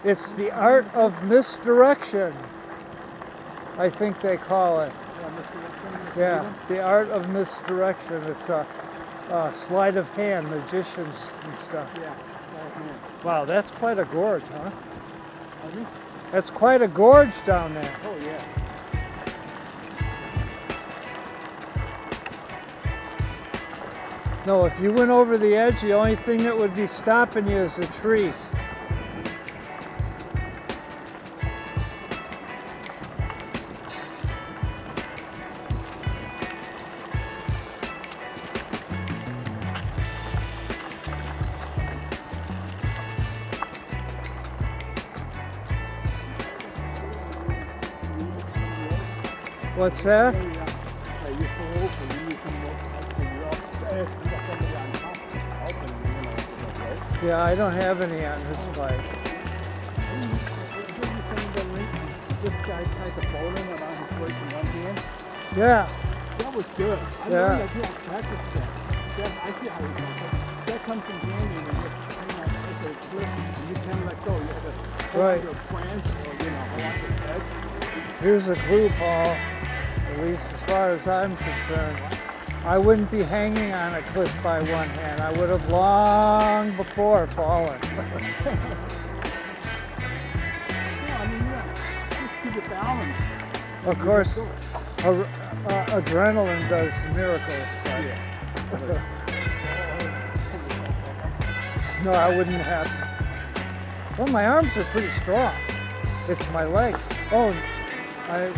It's the art of misdirection, I think they call it. Yeah, the art of misdirection. It's a sleight of hand, magicians and stuff. Yeah. Wow, that's quite a gorge, huh? That's quite a gorge down there. Oh, yeah. No, if you went over the edge, the only thing that would be stopping you is a tree. What's that? Yeah, I don't have any on this bike. This guy ties a bowling around his waist in one hand. Yeah. That was good. I Yeah. learned that you have to practice that. I see how it goes. That comes in handy when you're hanging on a cliff and you can't let go. You have to hold Right. on your branch or, hold on to the edge. Here's a clue, Paul. At least as far as I'm concerned. I wouldn't be hanging on a cliff by one hand. I would have long before fallen. Yeah, I mean, just keep it balanced. Of course, adrenaline does miracles. But no, I wouldn't have. Well, my arms are pretty strong. It's my legs. Oh, I've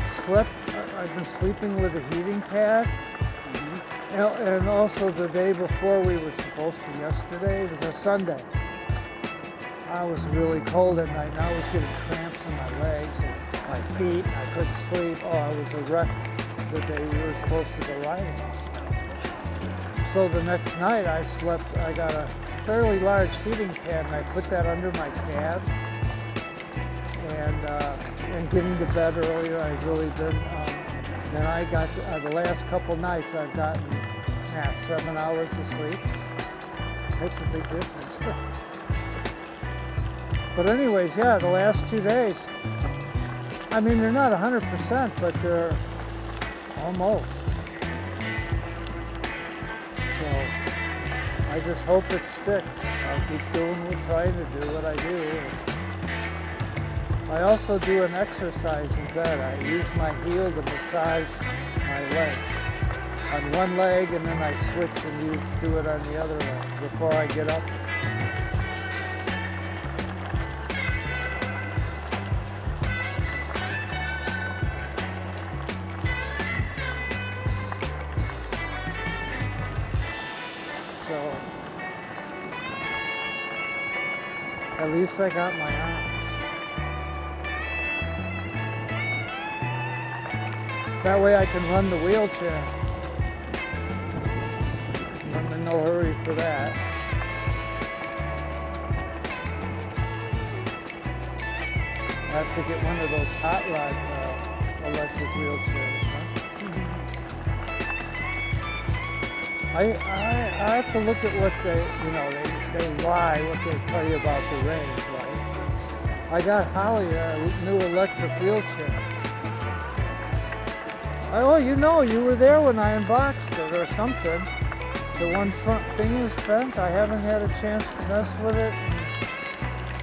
been sleeping with a heating pad. And also the day before we were supposed to, yesterday, it was a Sunday. I was really cold at night and I was getting cramps in my legs and my feet. And I couldn't sleep. Oh, I was a wreck the day we were supposed to go riding. So the next night I got a fairly large heating pad and I put that under my calves. And getting to bed earlier, I've really been, then I got, the last couple nights I've gotten 7 hours of sleep. Makes a big difference. But anyways, yeah, the last 2 days, I mean, they're not 100%, but they're almost. So I just hope it sticks. I'll keep trying to do what I do. I also do an exercise in bed. I use my heel to massage my leg. On one leg, and then I switch and do it on the other leg before I get up. So, at least I got my arm. That way I can run the wheelchair. I'm in no hurry for that. I have to get one of those hot rod electric wheelchairs. Huh? I have to look at what they lie, what they tell you about the range, right? I got Holly a new electric wheelchair. Oh, you were there when I unboxed it or something. The one front thing was bent. I haven't had a chance to mess with it.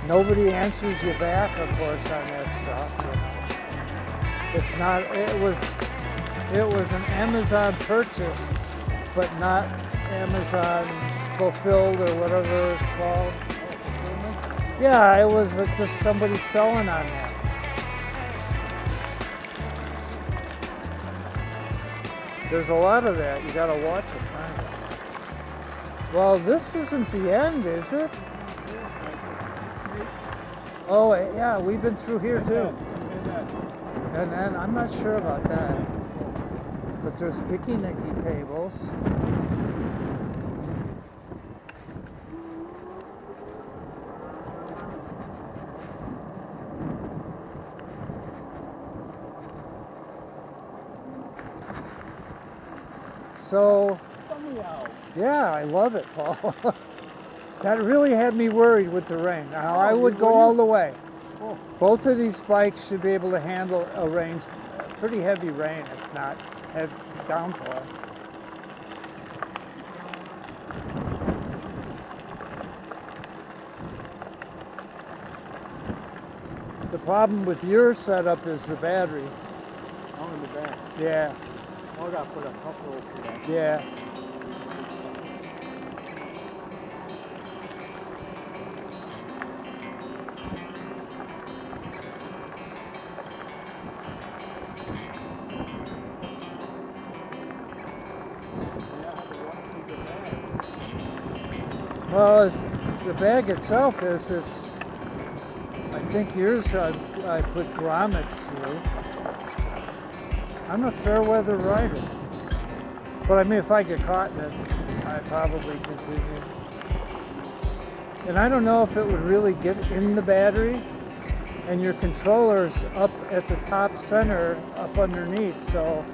Nobody answers you back, of course, on that stuff. It's not. It was an Amazon purchase, but not Amazon fulfilled or whatever it's called. Yeah, it was just somebody selling on that. There's a lot of that. You gotta watch it. Well, this isn't the end, is it? Oh, yeah, we've been through here too. And then I'm not sure about that. But there's picnic tables. So, yeah, I love it, Paul. That really had me worried with the rain. Now, I would go were you? all the way. Oh, Both of these bikes should be able to handle a pretty heavy rain, if not heavy downpour. The problem with your setup is the battery. oh, in the back. Yeah, Oh, I gotta put a couple for that. yeah. Well, the bag itself I think yours I put grommets through. I'm a fair weather rider. But I mean, if I get caught in it, I probably continue. And I don't know if it would really get in the battery, and your controller's up at the top center, up underneath, so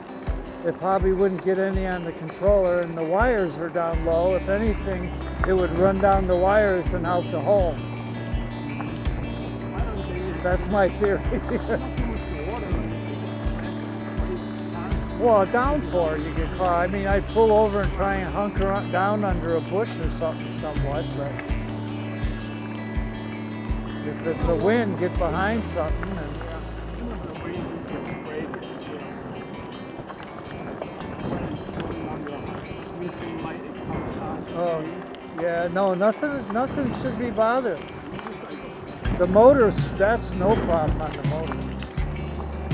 it probably wouldn't get any on the controller, and the wires are down low. If anything, it would run down the wires and out the hole. That's my theory. Well, a downpour you get caught. I mean, I'd pull over and try and hunker down under a bush or something somewhat, but if it's a wind, get behind something. And oh, yeah, no, nothing should be bothered. The motor, that's no problem on the motor.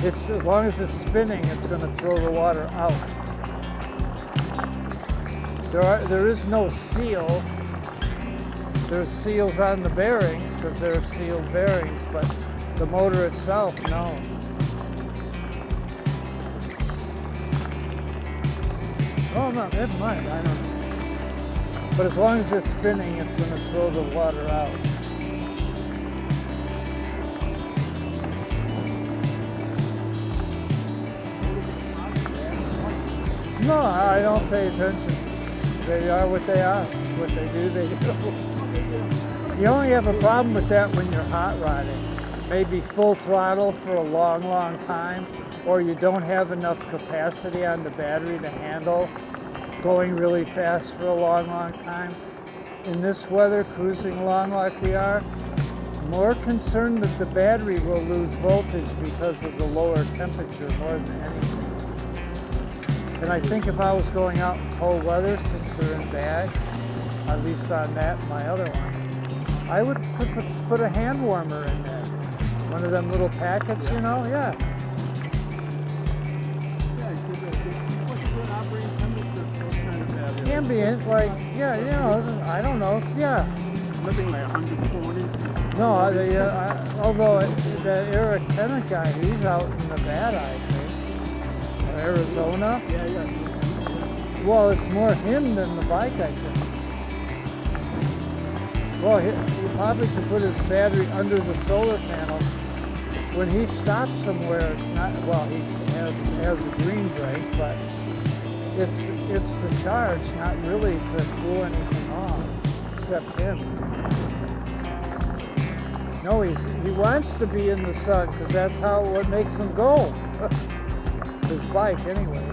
It's as long as it's spinning, it's going to throw the water out. There is no seal. There's seals on the bearings because they're sealed bearings, but the motor itself, no. Oh no, never mind. I don't know. But as long as it's spinning, it's going to throw the water out. No, I don't pay attention. They are what they are. What they do, they do. You only have a problem with that when you're hot rodding. Maybe full throttle for a long, long time, or you don't have enough capacity on the battery to handle going really fast for a long, long time. In this weather, cruising along like we are, more concerned that the battery will lose voltage because of the lower temperature more than anything. And I think if I was going out in cold weather, since they're in bag, at least on that, my other one, I would put a hand warmer in there. One of them little packets, you know, yeah. Ambient, like, yeah, you know, I don't know, yeah. Living like 140. No, although the Eric Tennant guy, he's out in Nevada, I think. Arizona? Yeah. Well, it's more him than the bike, I think. Well, he probably could put his battery under the solar panel. When he stops somewhere, it's not, well, he has a green brake, but it's the charge, not really to cool anything off, except him. No, he wants to be in the sun, because that's what makes him go. His bike, anyway.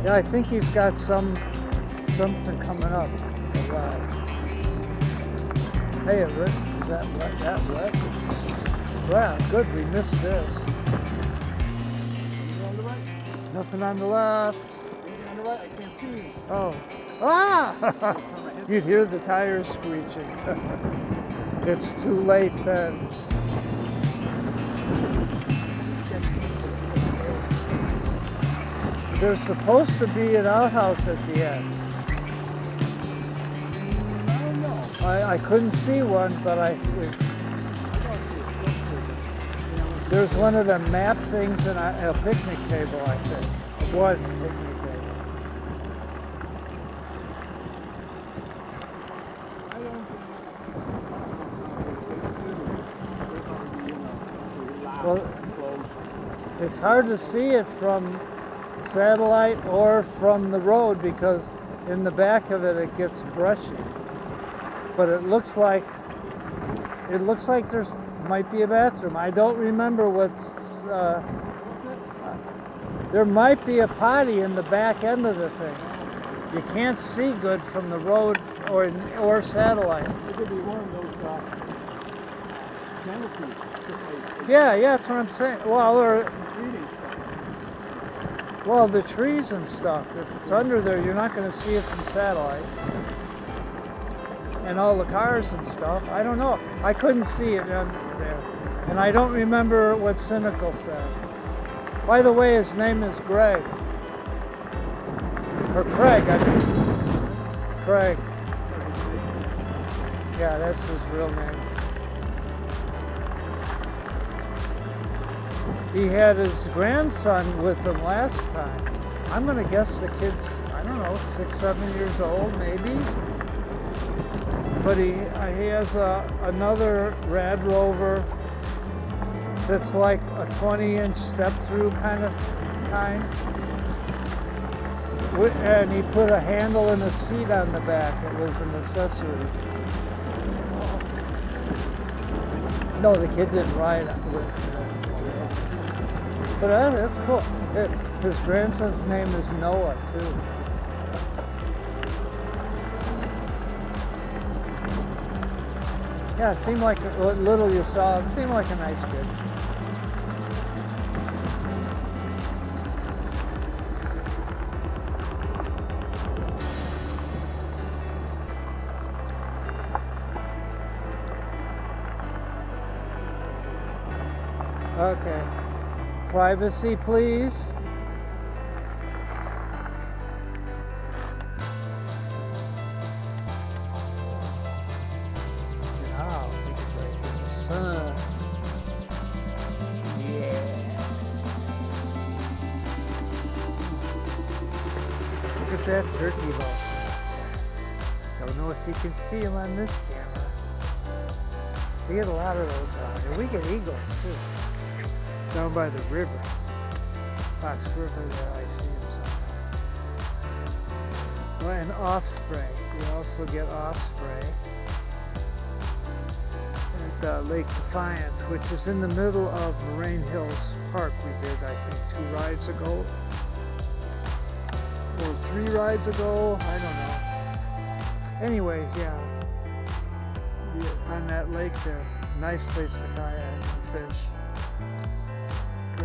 Yeah, I think he's got something coming up. Hey, is that wet? Wow, good, we missed this. On the right? Nothing on the left. Anything on the right? I can't see. Oh. Ah! You'd hear the tires screeching. It's too late then. There's supposed to be an outhouse at the end. I don't know. I couldn't see one, but there's one of the map things and a picnic table, I think. It was a picnic table. Well, it's hard to see it from satellite or from the road because in the back of it, it gets brushy. But it looks like there's might be a bathroom. I don't remember what's. There might be a potty in the back end of the thing. You can't see good from the road or satellite. It could be one of those canopies. Yeah, that's what I'm saying. Reading stuff. Well, the trees and stuff. If it's under there, you're not going to see it from satellite. And all the cars and stuff. I don't know. I couldn't see it under there. And I don't remember what Cynical said. By the way, his name is Greg. Or Craig, I mean. Craig. Yeah, that's his real name. He had his grandson with him last time. I'm going to guess the kid's, I don't know, 6, 7 years old, maybe. But he has another Rad Rover that's like a 20-inch step-through kind. And he put a handle and a seat on the back. It was an accessory. No, the kid didn't ride with it. But that's cool. His grandson's name is Noah, too. Yeah, it seemed like, what little you saw, it seemed like a nice kid. Okay. Privacy, please. Wow, look at that sun. Yeah. Look at that turkey ball. Don't know if you can see them on this camera. We get a lot of those out here. We get eagles too. Down by the river, Fox River there, I see them sometimes. Well, and osprey, you also get osprey at Lake Defiance, which is in the middle of Moraine Hills Park. We did, I think, 2 rides ago, or 3 rides ago, I don't know. Anyways, yeah, on that lake there, nice place to kayak and fish.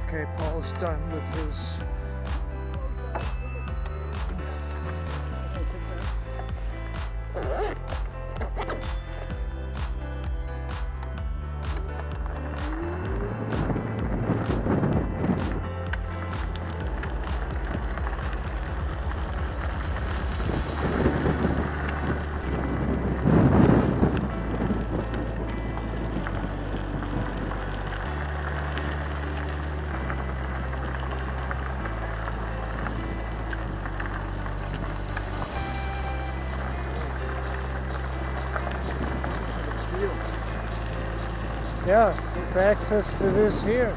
Okay, Paul's done with his. Yeah, it's access to this here.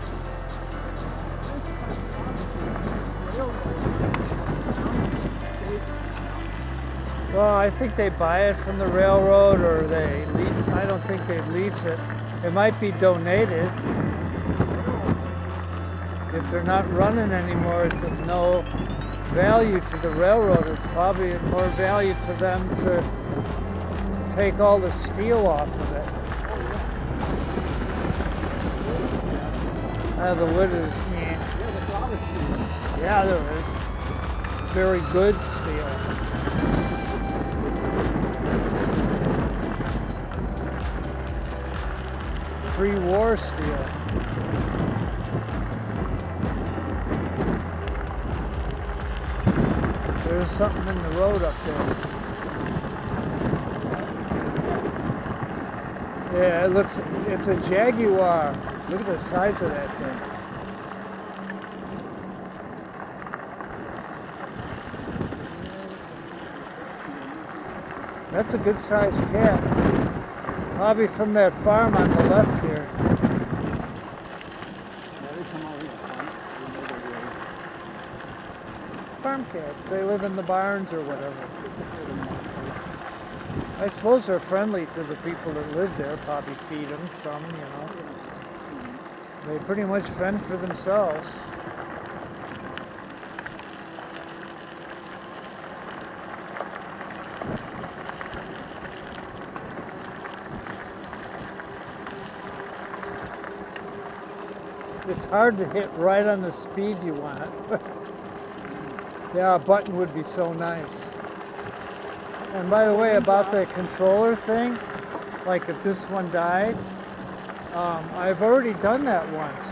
Well, I think they buy it from the railroad, or they lease. I don't think they lease it. It might be donated. If they're not running anymore, it's of no value to the railroad. It's probably more value to them to take all the steel off of it. The wood is, yeah, there is. Very good steel. Pre-war steel. There's something in the road up there. Yeah, it's a Jaguar. Look at the size of that thing. That's a good sized cat. Probably from that farm on the left here. farm cats. They live in the barns or whatever. I suppose they're friendly to the people that live there. Probably feed them some, you know. They pretty much fend for themselves. It's hard to hit right on the speed you want. Yeah, a button would be so nice. And by the way, about the controller thing, like if this one died, I've already done that once.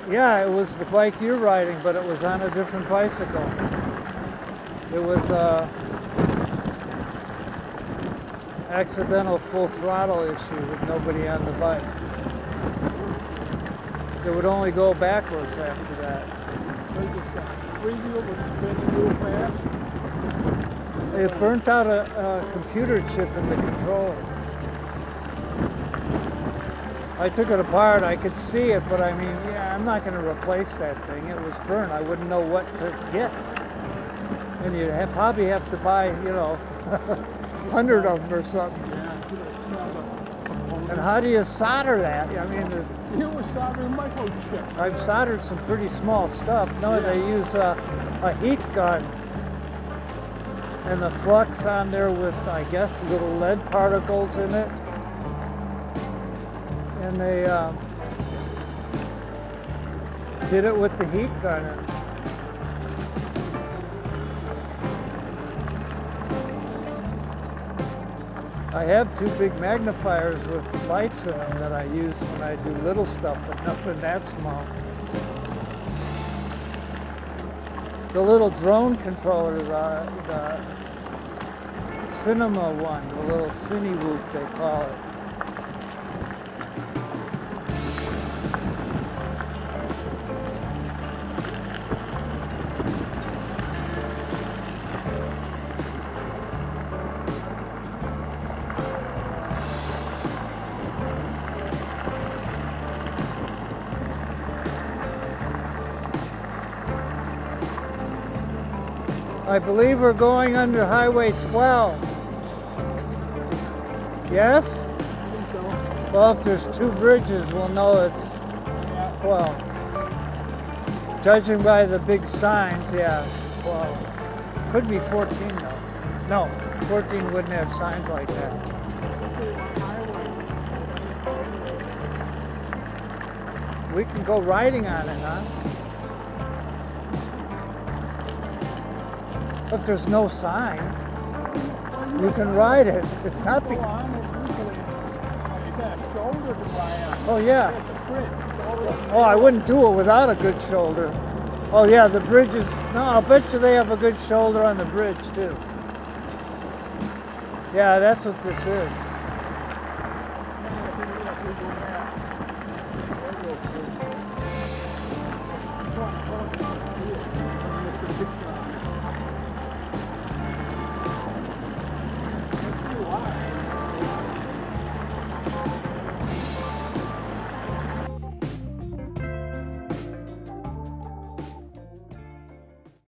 Yeah, it was the bike you're riding, but it was on a different bicycle. It was accidental full throttle issue with nobody on the bike. It would only go backwards after that. It burnt out a computer chip in the controller. I took it apart, I could see it, but I mean, yeah, I'm not going to replace that thing. It was burnt. I wouldn't know what to get. And you'd probably have to buy, you know, 100 of them or something. And how do you solder that? I mean, it was soldering microchips. I've soldered some pretty small stuff. No, they use a heat gun. And the flux on there with, I guess, little lead particles in it. And they did it with the heat gun. I have two big magnifiers with lights in them that I use when I do little stuff, but nothing that small. The little drone controller, the cinema one, the little cine-whoop they call it. I believe we're going under Highway 12. Yes? I think so. Well, if there's two bridges, we'll know it's 12. Judging by the big signs, yeah, it's 12. Could be 14 though. No, 14 wouldn't have signs like that. We can go riding on it, huh? If there's no sign, you can ride it. It's not big. Oh yeah. Oh, I wouldn't do it without a good shoulder. Oh yeah, the bridge is, no, I'll bet you they have a good shoulder on the bridge too. Yeah, that's what this is.